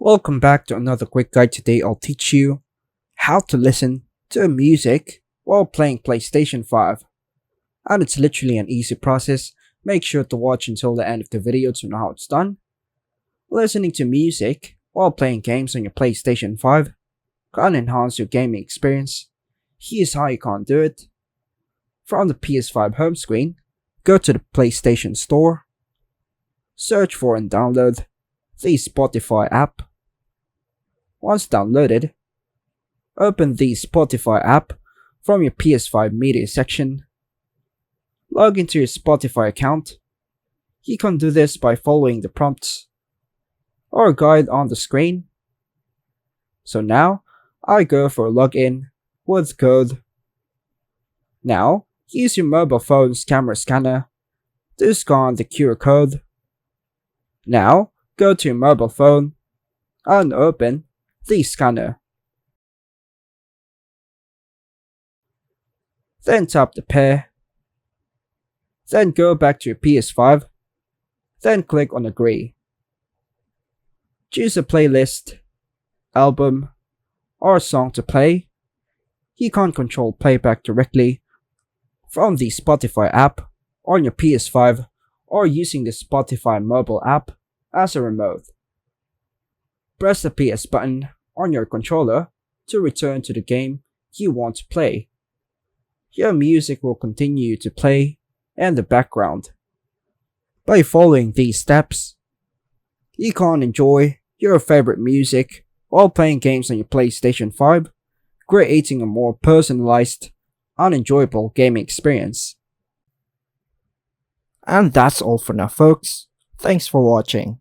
Welcome back to another quick guide. Today I'll teach you how to listen to music while playing PlayStation 5. And it's literally an easy process. Make sure to watch until the end of the video to know how it's done. Listening to music while playing games on your PlayStation 5 can enhance your gaming experience. Here's how you can do it. From the PS5 home screen, go to the PlayStation Store, search for and download the Spotify app. Once downloaded, open the Spotify app from your PS5 media section. Log into your Spotify account. You can do this by following the prompts or guide on the screen. So now, I go for login with code. Now, use your mobile phone's camera scanner to scan the QR code. Now, go to your mobile phone and open the scanner. Then tap the pair. Then go back to your PS5. Then click on Agree. Choose a playlist, album, or song to play. You can control playback directly from the Spotify app on your PS5 or using the Spotify mobile app as a remote. Press the PS button on your controller to return to the game you want to play. Your music will continue to play in the background. By following these steps, you can enjoy your favorite music while playing games on your PlayStation 5, creating a more personalized and enjoyable gaming experience. And that's all for now, folks. Thanks for watching.